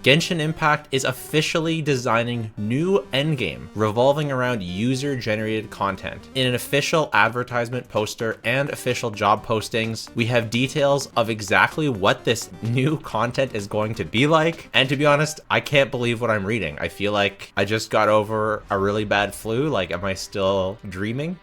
Genshin Impact is officially designing new endgame revolving around user-generated content. In an official advertisement poster and official job postings, we have details of exactly what this new content is going to be like. And to be honest, I can't believe what I'm reading. I feel like I just got over a really bad flu. Like, am I still dreaming?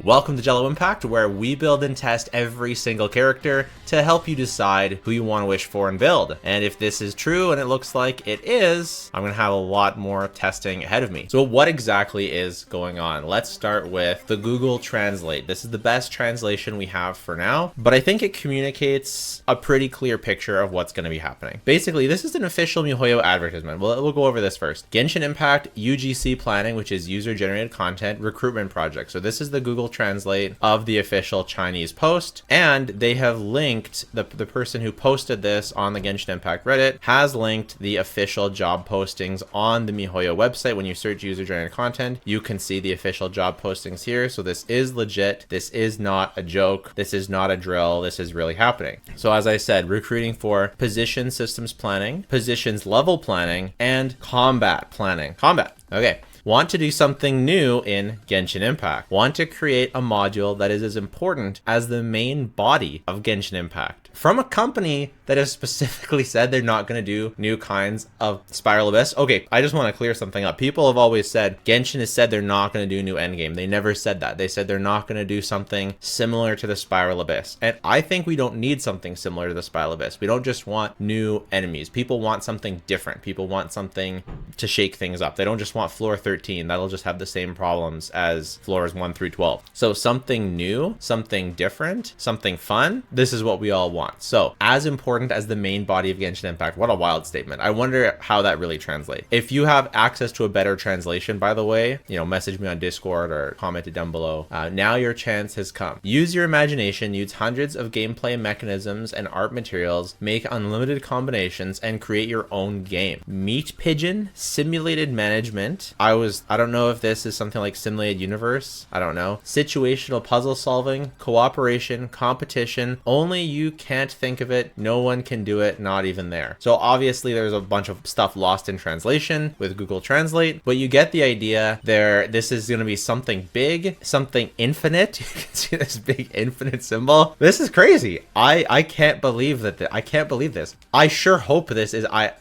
Welcome to Jello Impact, where we build and test every single character to help you decide who you want to wish for and build. And if this is true, and it looks like it is, I'm going to have a lot more testing ahead of me. So what exactly is going on? Let's start with the Google Translate. This is the best translation we have for now, but I think it communicates a pretty clear picture of what's going to be happening. Basically, this is an official MiHoYo advertisement. We'll go over this first. Genshin Impact UGC planning, which is user-generated content recruitment project. So this is the Google Translate of the official Chinese post, and they have linked the person who posted this on the Genshin Impact Reddit has linked the official job postings on the MiHoYo website. When you search user-generated content, you can see the official job postings here. So this is legit. This is not a joke. This is not a drill. This is really happening. So as I said, recruiting for position systems planning, positions level planning, and combat planning. Combat. Okay. Want to do something new in Genshin Impact. Want to create a module that is as important as the main body of Genshin Impact. From a company that has specifically said they're not going to do new kinds of Spiral Abyss. Okay, I just want to clear something up. People have always said Genshin has said they're not going to do new endgame. They never said that. They said they're not going to do something similar to the Spiral Abyss. And I think we don't need something similar to the Spiral Abyss. We don't just want new enemies. People want something different. People want something to shake things up. They don't just want floor 13. That'll just have the same problems as floors 1 through 12. So something new, something different, something fun. This is what we all want. So as important as the main body of Genshin Impact, what a wild statement. I wonder how that really translates. If you have access to a better translation, by the way, message me on Discord or comment it down below. Now your chance has come. Use your imagination, use hundreds of gameplay mechanisms and art materials, make unlimited combinations, and create your own game. Meat Pigeon, simulated management. I don't know if this is something like simulated universe. I don't know. Situational puzzle solving, cooperation, competition. Only you can't think of it. No one can do it, not even there. So obviously there's a bunch of stuff lost in translation with Google Translate, but you get the idea there. This is going to be something big, something infinite. You can see this big infinite symbol. This is crazy. I can't believe that. I can't believe this. I sure hope this is. I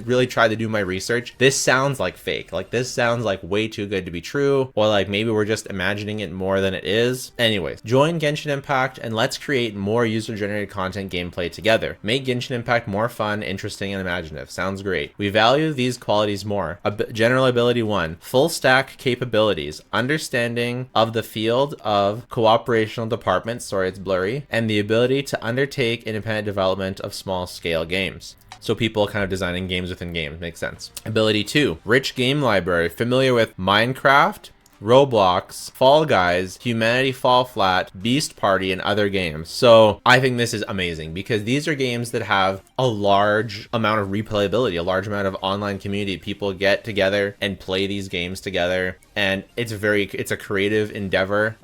really tried to do my research. This sounds like fake. Like this sounds like way too good to be true, or like maybe we're just imagining it more than it is. Anyways, join Genshin Impact and let's create more user-generated content gameplay together. Make Genshin Impact more fun, interesting, and imaginative. Sounds great. We value these qualities more. General ability 1, full stack capabilities, understanding of the field of cooperational departments, sorry it's blurry, and the ability to undertake independent development of small scale games. So people kind of designing games within games. Makes sense. Ability 2, rich game library, familiar with Minecraft, Roblox, Fall Guys, Humanity Fall Flat, Beast Party, and other games. So I think this is amazing because these are games that have a large amount of replayability, a large amount of online community. People get together and play these games together, and it's a creative endeavor.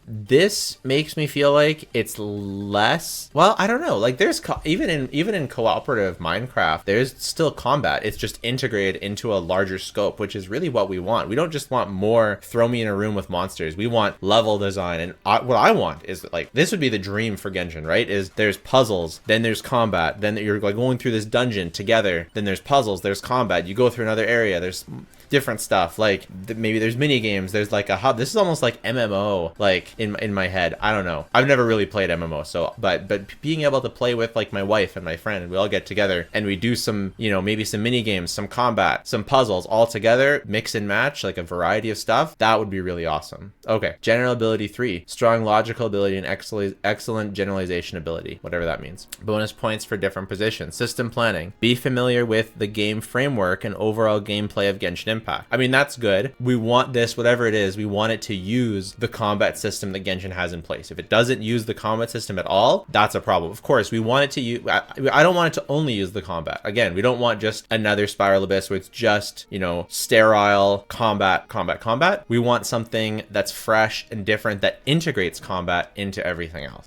This makes me feel like it's less, well, I don't know, like there's even in cooperative Minecraft, there's still combat. It's just integrated into a larger scope, which is really what we want. We don't just want more throw me in a room with monsters. We want level design, and what I want is like, this would be the dream for Genshin, right? Is there's puzzles, then there's combat, then you're like going through this dungeon together, then there's puzzles, there's combat, you go through another area, there's different stuff, like maybe there's mini games, there's like a hub. This is almost like MMO, like in my head. I don't know, I've never really played MMO, so but being able to play with like my wife and my friend, and we all get together and we do some, maybe some mini games, some combat, some puzzles all together, mix and match, like a variety of stuff. That would be really awesome. Okay, general ability 3, strong logical ability and excellent generalization ability, whatever that means. Bonus points for different positions. System planning, be familiar with the game framework and overall gameplay of Genshin Impact. I mean, that's good. We want this, whatever it is, we want it to use the combat system that Genshin has in place. If it doesn't use the combat system at all, that's a problem. Of course, we want it to use, I don't want it to only use the combat. Again, we don't want just another Spiral Abyss where it's just, sterile combat. We want something that's fresh and different that integrates combat into everything else.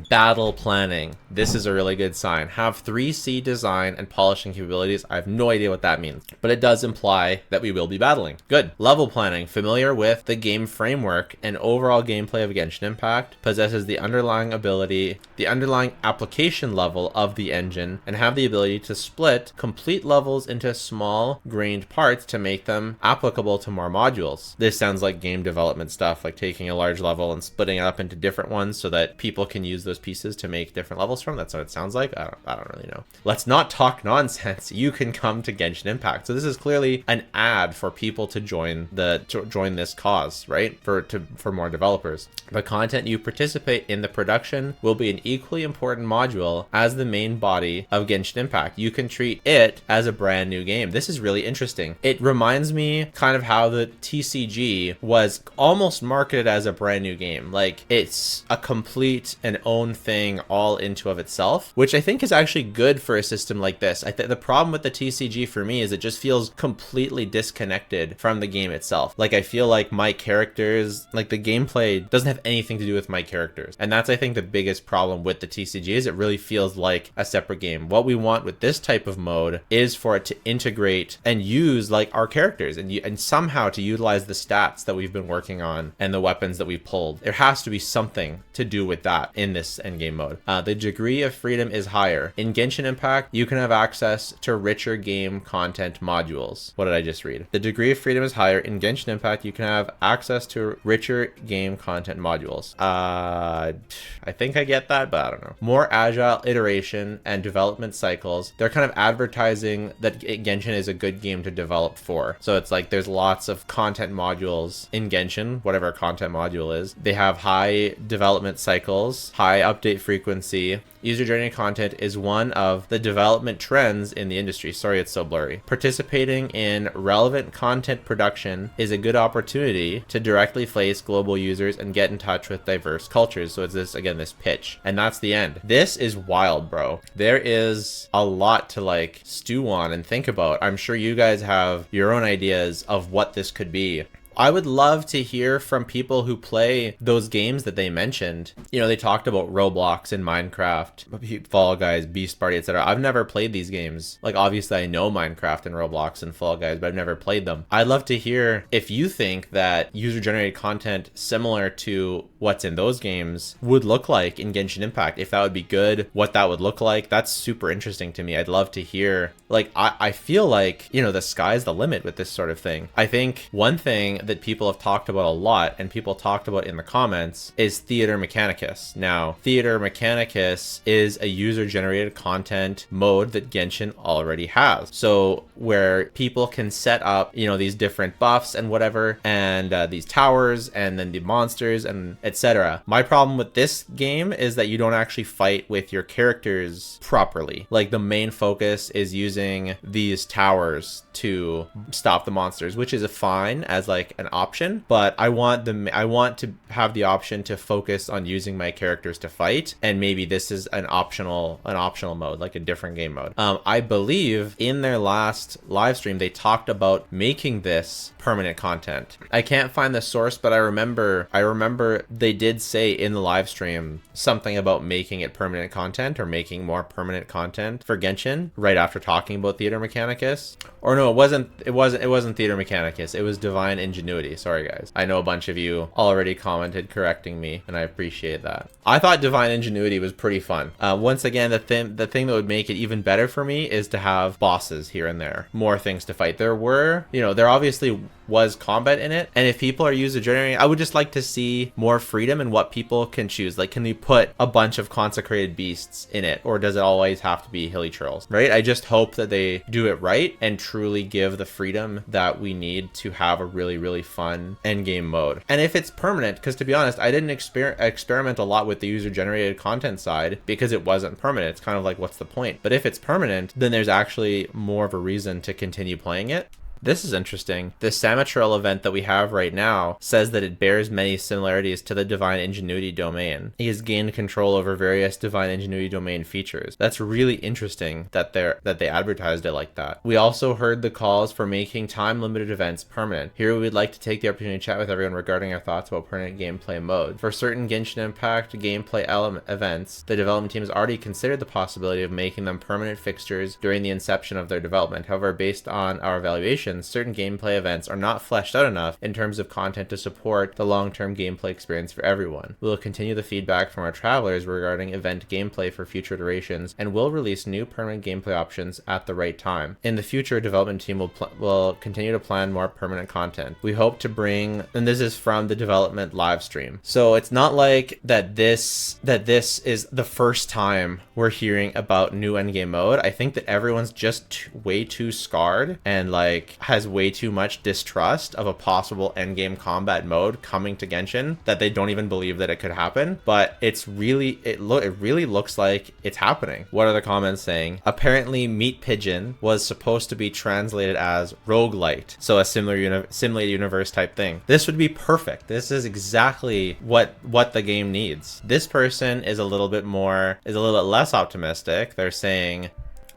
Battle planning. This is a really good sign. Have 3C design and polishing capabilities. I have no idea what that means, but it does imply that we will be battling. Good. Level planning. Familiar with the game framework and overall gameplay of Genshin Impact. Possesses the underlying ability, the underlying application level of the engine, and have the ability to split complete levels into small grained parts to make them applicable to more modules. This sounds like game development stuff, like taking a large level and splitting it up into different ones so that people can use those pieces to make different levels from. That's what it sounds like. I don't really know. Let's not talk nonsense. You can come to Genshin Impact. So this is clearly an ad for people to join this cause, right? For more developers. The content you participate in the production will be an equally important module as the main body of Genshin Impact. You can treat it as a brand new game. This is really interesting. It reminds me kind of how the TCG was almost marketed as a brand new game. Like, it's a complete and own thing all into of itself, which I think is actually good for a system like this. The problem with the TCG for me is it just feels completely disconnected from the game itself. Like, I feel like my characters, like the gameplay doesn't have anything to do with my characters. And that's, I think, the biggest problem with the TCG is it really feels like a separate game. What we want with this type of mode is for it to integrate and use like our characters and somehow to utilize the stats that we've been working on and the weapons that we've pulled. There has to be something to do with that in this endgame mode. The degree of freedom is higher. In Genshin Impact, you can have access to richer game content modules. What did I just read? The degree of freedom is higher. In Genshin Impact, you can have access to richer game content modules. I think I get that, but I don't know. More agile iteration and development cycles. They're kind of advertising that Genshin is a good game to develop for. So it's like there's lots of content modules in Genshin, whatever a content module is. They have high development cycles, high update frequency. User-generated content is one of the development trends in the industry. Sorry, it's so blurry. Participating in relevant content production is a good opportunity to directly face global users and get in touch with diverse cultures. So it's this, again, this pitch. And that's the end. This is wild, bro. There is a lot to like stew on and think about. I'm sure you guys have your own ideas of what this could be. I would love to hear from people who play those games that they mentioned. You know, they talked about Roblox and Minecraft, Fall Guys, Beast Party, etc. I've never played these games. Like, obviously I know Minecraft and Roblox and Fall Guys, but I've never played them. I'd love to hear if you think that user-generated content similar to what's in those games would look like in Genshin Impact. If that would be good, what that would look like. That's super interesting to me. I'd love to hear. Like, I feel like, you know, the sky's the limit with this sort of thing. I think one thing that people have talked about a lot and people talked about in the comments is Theater Mechanicus. Now, Theater Mechanicus is a user-generated content mode that Genshin already has. So where people can set up, you know, these different buffs and whatever, and these towers and then the monsters and etc. My problem with this game is that you don't actually fight with your characters properly. Like, the main focus is using these towers to stop the monsters, which is fine as like an option, but I want to have the option to focus on using my characters to fight, and maybe this is an optional mode, like a different game mode. I believe in their last live stream they talked about making this permanent content. I can't find the source, but I remember they did say in the live stream something about making it permanent content or making more permanent content for Genshin right after talking about Theater Mechanicus. Or no, it wasn't Theater Mechanicus. It was Divine Ingenuity. Sorry guys. I know a bunch of you already commented correcting me, and I appreciate that. I thought Divine Ingenuity was pretty fun. Once again, the thing that would make it even better for me is to have bosses here and there, more things to fight. There obviously was combat in it, and if people are user generating, I would just like to see more freedom in what people can choose. Like, can you put a bunch of consecrated beasts in it, or does it always have to be hilly churls, right? I just hope that they do it right and truly give the freedom that we need to have a really, really fun endgame mode. And if it's permanent, because to be honest, I didn't experiment a lot with the user generated content side because it wasn't permanent. It's kind of like, what's the point? But if it's permanent, then there's actually more of a reason to continue playing it. This is interesting. The Samatril event that we have right now says that it bears many similarities to the Divine Ingenuity domain. He has gained control over various Divine Ingenuity domain features. That's really interesting that they advertised it like that. We also heard the calls for making time-limited events permanent. Here we would like to take the opportunity to chat with everyone regarding our thoughts about permanent gameplay mode. For certain Genshin Impact gameplay events, the development team has already considered the possibility of making them permanent fixtures during the inception of their development. However, based on our evaluation, certain gameplay events are not fleshed out enough in terms of content to support the long-term gameplay experience for everyone. We will continue the feedback from our travelers regarding event gameplay for future iterations and will release new permanent gameplay options at the right time. In the future, development team will continue to plan more permanent content. We hope to bring, and this is from the development live stream. So it's not like that this is the first time we're hearing about new endgame mode. I think that everyone's just way too scarred and like has way too much distrust of a possible endgame combat mode coming to Genshin that they don't even believe that it could happen. But it really looks like it's happening. What are the comments saying? Apparently Meat Pigeon was supposed to be translated as roguelite, so a simulated universe type thing. This would be perfect. This is exactly what the game needs. This person is a little bit less optimistic. They're saying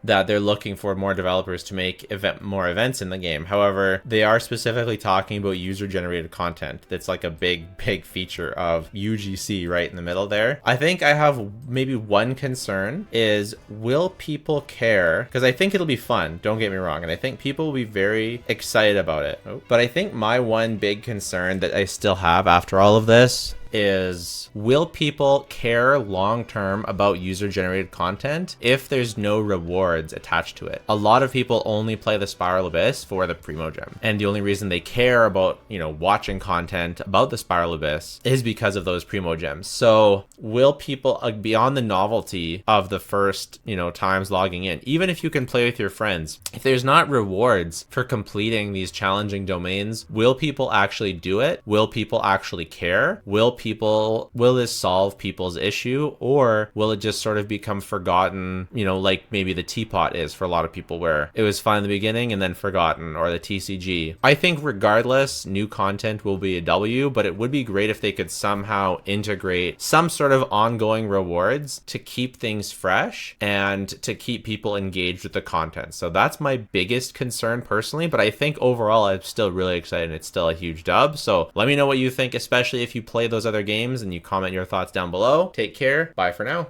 that they're looking for more developers to make more events in the game. However, they are specifically talking about user-generated content. That's like a big feature of UGC right in the middle there. I think I have maybe one concern is, will people care? Because I think it'll be fun, don't get me wrong, and I think people will be very excited about it. But I think my one big concern that I still have after all of this is, will people care long-term about user-generated content if there's no rewards attached to it? A lot of people only play the Spiral Abyss for the Primogem, and the only reason they care about, watching content about the Spiral Abyss is because of those Primogems. So will people, beyond the novelty of the first, times logging in, even if you can play with your friends, if there's not rewards for completing these challenging domains, will people actually do it? Will people actually care? Will this solve people's issue, or will it just sort of become forgotten, like maybe the teapot is for a lot of people, where it was fun in the beginning and then forgotten, or the TCG? I think regardless, new content will be a W, but it would be great if they could somehow integrate some sort of ongoing rewards to keep things fresh and to keep people engaged with the content. So that's my biggest concern personally, but I think overall I'm still really excited and it's still a huge dub. So let me know what you think, especially if you play those other games, and you comment your thoughts down below. Take care. Bye for now.